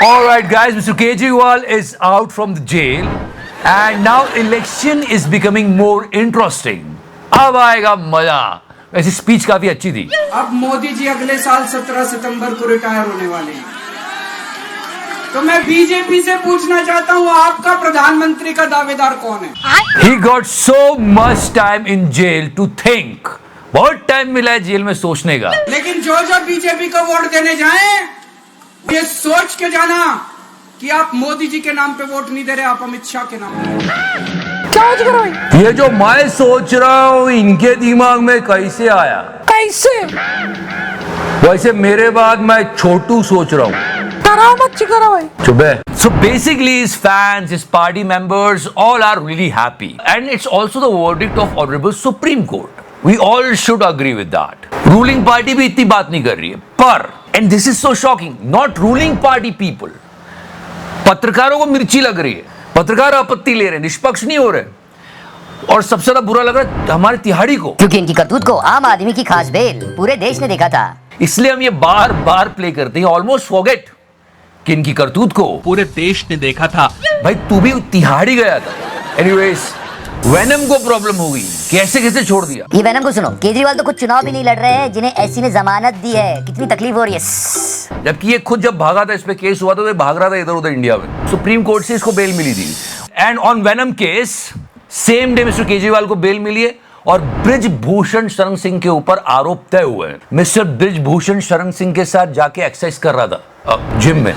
All right, guys, Mr. Kejriwal is out from the jail, and now election is becoming more interesting. अब आएगा मजा. वैसे speech काफी अच्छी थी. अब मोदी जी अगले साल 17 सितंबर को रिटायर होने वाले हैं, तो मैं बीजेपी से पूछना चाहता हूँ, आपका प्रधानमंत्री का दावेदार कौन है? He got so much time in jail to think. बहुत टाइम मिला है जेल में सोचने का. लेकिन जो बीजेपी को वोट देने जाएं, ये सोच के जाना कि आप मोदी जी के नाम पे वोट नहीं दे रहे, आप अमित शाह के नाम पे. क्या हो रहा है? ये जो मैं सोच रहा हूँ इनके दिमाग में कैसे आया? कैसे? वैसे मेरे बाद मैं छोटू सोच रहा हूँ. कराओ मत चिकरा भाई. चुप. So basically his fans, his party members all are really happy, and it's also the verdict of Honorable Supreme Court. We all should agree with that. Ruling party भी इतनी बात नहीं कर रही है, पर and this is so shocking, not ruling party people. पत्रकारों को मिर्ची लग रही है, पत्रकार आपत्ति ले रहे हैं, निष्पक्ष नहीं हो रहे, और सबसे ज्यादा बुरा लग रहा है हमारे तिहाड़ी को, क्योंकि इनकी करतूत को आम आदमी की खास बेल पूरे देश ने देखा था. इसलिए हम ये बार बार प्ले करते हैं. ऑलमोस्ट फॉरगेट कि इनकी करतूत को पूरे देश ने देखा था. भाई तू भी तिहाड़ी गया था. एनीवेज, वेनम को प्रॉब्लम हो गई, कैसे कैसे छोड़ दिया. ये वेनम को सुनो, केजरीवाल तो कुछ चुनाव भी नहीं लड़ रहे हैं जिन्हें ऐसी ने जमानत दी है. कितनी तकलीफ हो रही है. जबकि ये खुद जब भागा था, इस पे केस हुआ था, तो ये भाग रहा था इधर उधर इंडिया में. सुप्रीम कोर्ट से इसको बेल मिली थी, and on venom case same day mister Kejriwal को बेल मिली है, और ब्रिजभूषण शरण सिंह के ऊपर आरोप तय हुए हैं. मिस्टर ब्रिजभूषण शरण सिंह के साथ जाके एक्सरसाइज कर रहा था जिम में.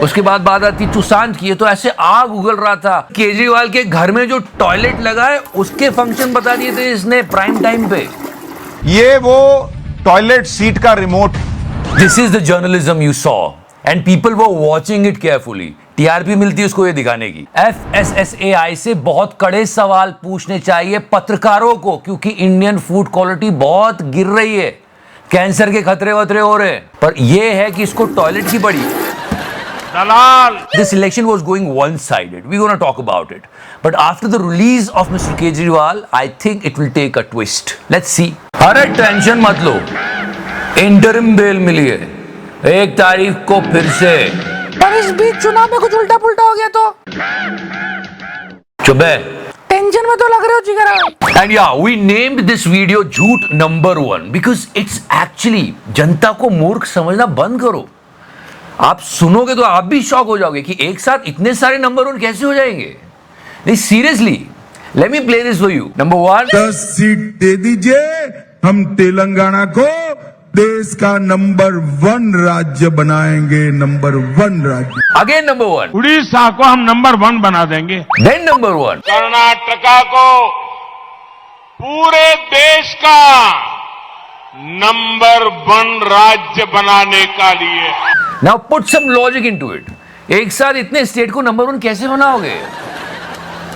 उसके बाद बात आती सुशांत की, तो ऐसे आग उगल रहा था. केजरीवाल के घर में जो टॉयलेट लगा है उसके फंक्शन बता दिए थे इसने प्राइम टाइम पे. ये वो टॉयलेट सीट का remote. This is the journalism you saw, and people were watching it carefully. TRP मिलती है उसको ये दिखाने की. FSSAI से बहुत कड़े सवाल पूछने चाहिए पत्रकारों को, क्योंकि इंडियन फूड क्वालिटी बहुत गिर रही है, कैंसर के खतरे वतरे हो रहे हैं. पर ये है कि इसको टॉयलेट की पड़ी. This election was going one-sided. We're going to talk about it. But after the release of Mr. Kejriwal, I think it will take a twist. Let's see. अरे टेंशन मत लो, इंटरिम बेल मिली है 1 तारीख को फिर से. पर इस बीच चुनाव में कुछ उल्टा पुल्टा हो गया तो चुप है. टेंशन में तो लग रहे हो जिगरा. And yeah, we named this video झूठ नंबर 1 because it's actually, जनता को मूर्ख समझना बंद करो. आप सुनोगे तो आप भी शॉक हो जाओगे कि एक साथ इतने सारे नंबर 1 कैसे हो जाएंगे. नहीं, seriously, let me play this for you. Number 1, 10 seat दे दीजिए, हम तेलंगाना को देश का नंबर 1 राज्य बनाएंगे. नंबर 1 राज्य. अगेन नंबर 1, उड़ीसा को हम नंबर 1 बना देंगे. देन नंबर 1, कर्नाटका को पूरे देश का नंबर 1 राज्य बनाने का लिए. Now put some logic into it. एक साथ इतने स्टेट को नंबर 1 कैसे बनाओगे?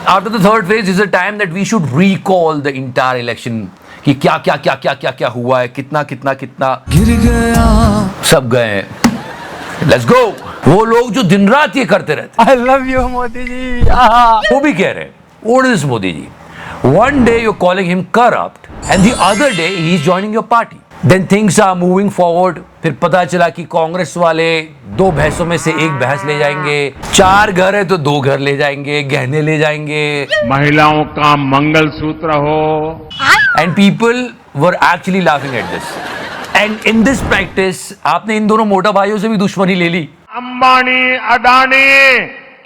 After the third phase is a time that we should recall the entire election, कि क्या क्या क्या क्या क्या क्या हुआ है, कितना कितना कितना गिर गया, सब गए. Let's go. वो लोग जो दिन रात ये करते रहते, I love you Modi ji, वो भी कह रहे हैं what is this Modi ji. One day you're calling him corrupt, and the other day he's joining your party. Then things are moving forward. फिर पता चला कि कांग्रेस वाले 2 भैंसों में से 1 भैंस ले जाएंगे, 4 घर है तो 2 घर ले जाएंगे, गहने ले जाएंगे, महिलाओं का मंगलसूत्र हो. and people were actually laughing at this. And in this practice, आपने इन दोनों मोटा भाइयों से भी दुश्मनी ले ली. अंबानी, अडानी,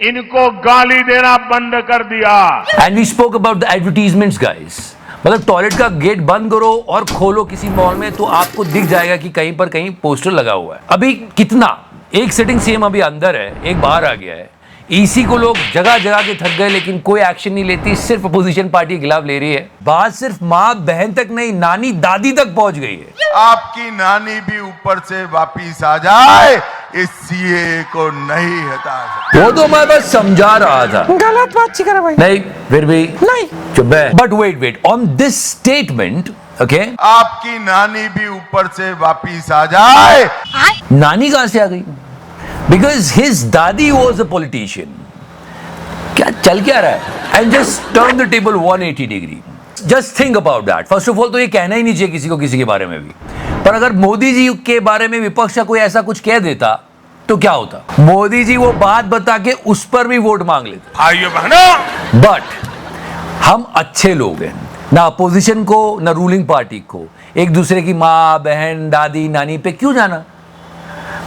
इनको गाली देना बंद कर दिया. And we spoke about the advertisements, guys. मतलब टॉयलेट का गेट बंद करो और खोलो किसी मॉल में, तो आपको दिख जाएगा कि कहीं पर कहीं पोस्टर लगा हुआ है. अभी कितना, एक सेटिंग सेम अभी अंदर है, एक बाहर आ गया है. इसी को लोग जगह जगह के थक गए, लेकिन कोई एक्शन नहीं लेती, सिर्फ अपोजिशन पार्टी के खिलाफ ले रही है. बात सिर्फ माँ बहन तक नहीं, नानी दादी तक पहुंच गई है. आपकी नानी भी ऊपर से वापिस आ जाए, इस सीए को नहीं हटा सकते. वो तो मैं बस समझा रहा था. गलत बात चिकरा भाई. नहीं, फिर भी नहीं. चुप है. But wait, on this statement, okay, आपकी नानी भी ऊपर से वापिस आ जाए. नानी कहां से आ गई? Because his daddy was a politician. क्या चल क्या रहा है? And just turn the table 180 degree. Just think about that. First of all, तो ये कहना ही नहीं चाहिए किसी को किसी के बारे में भी. पर अगर मोदी जी के बारे में विपक्ष का कोई ऐसा कुछ कह देता, तो क्या होता? मोदी जी वो बात बता के उस पर भी वोट मांग लेते। भाइयों बहनों, बट हम अच्छे लोग हैं, ना अपोजिशन को ना रूलिंग पार्टी को एक दूसरे की माँ बहन दादी नानी पे क्यों जाना?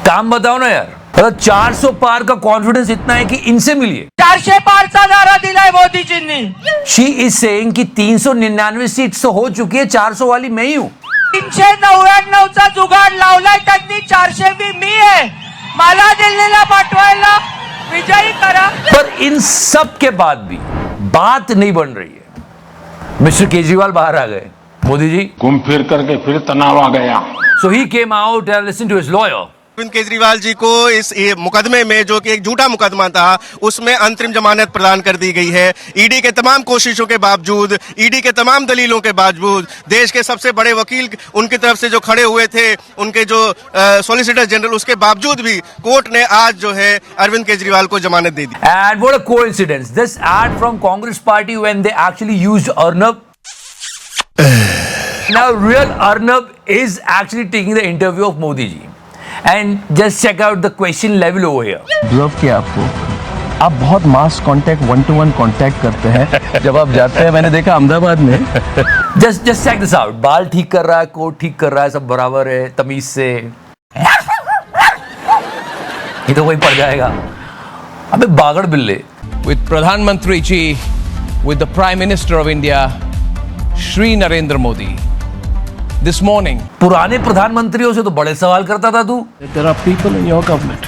काम बताओ ना यार। मतलब 400 पार का कॉन्फिडेंस इतना है कि इनसे मिलिए। 400 पारचा नारा दिलाय मोदीजींनी। शी इज सेइंग कि 399 सीट्स तो हो चुकी है, 400 वाली मैं ही हूं। 399चा जुगाड लावलाय त्यांनी, 400 भी मी आहे, मला दिल्लीला पाठवायला, विजयी करा। पर इन सब के बाद भी बात नहीं बन रही है। मिस्टर केजरीवाल बाहर आ गए, मोदी जी घूम फिर करके फिर तनाव आ गया। So he came out and listen to his lawyer. Arvind Kejriwal ji को इस मुकदमे में, जो कि एक झूठा मुकदमा था, उसमें अंतरिम जमानत प्रदान कर दी गई है। ईडी के तमाम कोशिशों के बावजूद, ईडी के तमाम दलीलों के बावजूद, देश के सबसे बड़े वकील उनकी तरफ से जो खड़े हुए थे, उनके जो सॉलिसिटर जनरल, उसके बावजूद भी कोर्ट ने आज जो है अरविंद केजरीवाल को जमानत दे दी। And what a coincidence! This ad from Congress Party when they actually used Arnab. Now, real Arnab is actually taking the interview of Modi ji. And just check out the question level over here. Observe किया आपको, आप बहुत मास contact, 1-to-1 contact करते हैं जब आप जाते हैं। मैंने देखा अहमदाबाद में। Just check this out. बाल ठीक कर रहा है, कोट ठीक कर रहा है, सब बराबर है, तमीज से। ये तो वही पड़ जाएगा। अबे बागड़ बिल्ले। With Pradhan Mantri ji, with the Prime Minister of India, Shri Narendra Modi. This morning, पुराने प्रधानमंत्रियों से तो बड़े सवाल करता था तू। There are people in your government,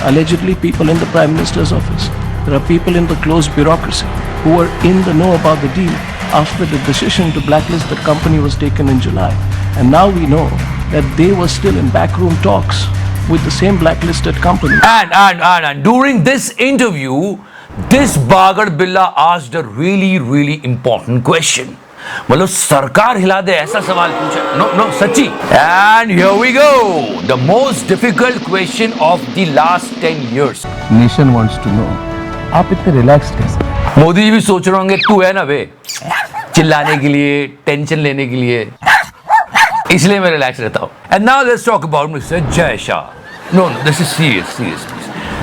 allegedly people in the Prime Minister's office. There are people in the close bureaucracy who were in the know about the deal after the decision to blacklist the company was taken in July. And now we know that they were still in backroom talks with the same blacklisted company. And during this interview, this Bagad Billa asked a really important question. मतलब सरकार हिला दे ऐसा सवाल पूछा। No सच्ची। And here we go, the most difficult question of the last 10 years. Nation wants to know, आप इतने relax कैसे? मोदी जी भी सोच रहे होंगे तू है ना बे, चिल्लाने के लिए, टेंशन लेने के लिए, इसलिए मैं रिलैक्स रहता हूँ। And now let's talk about mister Jay Shah. No this is serious.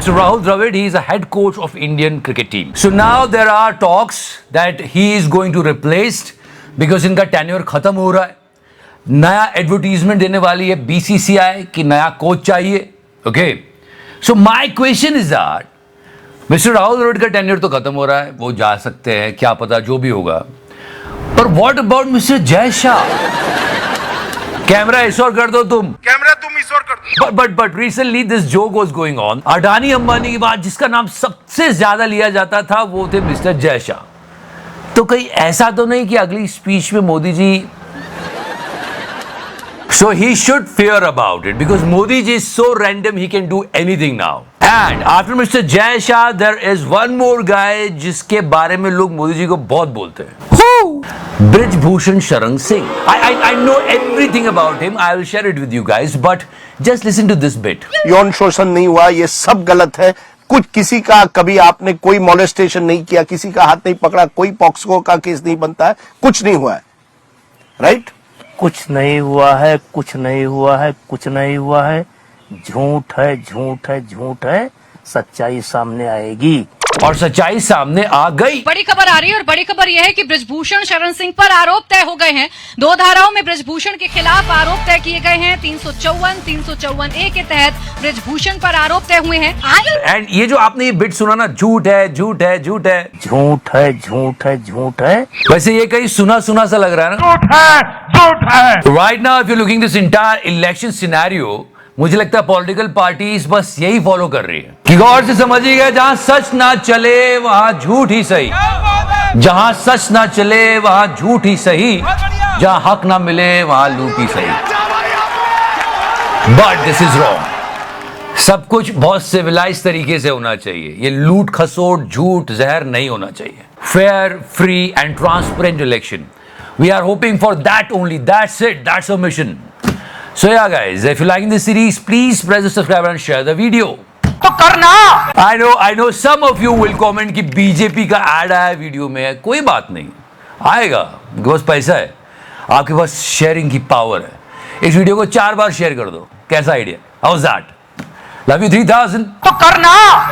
So Rahul Dravid, he is a head coach of Indian cricket team. So now there are talks that he is going to replaced because इनका tenure खत्म हो रहा है। नया advertisement देने वाली है BCCI कि नया कोच चाहिए। Okay, so my question is that mister Rahul Dravid का टेन्योर तो खत्म हो रहा है, वो जा सकते हैं, क्या पता जो भी होगा, पर what about mister Jay Shah? Camera इस और कर दो तुम, कैमरा तुम इस और कर दो। But recently this joke was going on. Adani Ambani के बाद जिसका नाम सबसे ज्यादा लिया जाता था वो थे मिस्टर जय शाह। तो कहीं ऐसा तो नहीं कि अगली स्पीच में Modi ji, so he should fear about it because Modi ji is so random, he can do anything now. And after Mr. Jay Shah, there is one more guy जिसके बारे में लोग मोदी जी को बहुत बोलते हैं। Brijbhushan Sharan Singh. I know everything about him. I will share it with you guys, but just listen to this bit. यौन शोषण नहीं हुआ, ये सब गलत है। कुछ किसी का कभी आपने कोई मोलेस्टेशन नहीं किया, किसी का हाथ नहीं पकड़ा, कोई पॉक्सो का केस नहीं बनता है, कुछ नहीं हुआ है, राइट? कुछ नहीं हुआ है, कुछ नहीं हुआ है, कुछ नहीं हुआ है। झूठ है, झूठ है, झूठ है। सच्चाई सामने आएगी और सच्चाई सामने आ गई। बड़ी खबर आ रही है और बड़ी खबर यह है कि बृजभूषण शरण सिंह पर आरोप तय हो गए हैं। 2 धाराओं में बृजभूषण के खिलाफ आरोप तय किए गए हैं। 354-354A के तहत बृजभूषण पर आरोप तय हुए हैं। एंड ये जो आपने ये बिट सुना ना, झूठ है, झूठ है, झूठ है, झूठ है, झूठ है, झूठ है। वैसे ये कहीं सुना सुना सा लग रहा है ना? झूठ है। Right now if you looking this entire election scenario, मुझे लगता है पॉलिटिकल पार्टीज बस यही फॉलो कर रही है कि गौर से समझिएगा, जहां सच ना चले वहां झूठ ही सही, जहां सच ना चले वहां झूठ ही सही, जहां हक ना मिले वहां लूट ही सही। But this is wrong. सब कुछ बहुत सिविलाइज तरीके से होना चाहिए। ये लूट खसोट झूठ जहर नहीं होना चाहिए। Fair, free and transparent election, we are hoping for that only. That's it, that's our mission. So yeah guys, if you're liking this series, please press the subscribe and share the video. तो करना। I know some of you will comment कि BJP का add आया video में। कोई बात नहीं, आएगा, आपके पास पैसा है, आपके पास शेयरिंग की पावर है। इस वीडियो को 4 बार शेयर कर दो। कैसा idea? How is that? Love you 3000। तो करना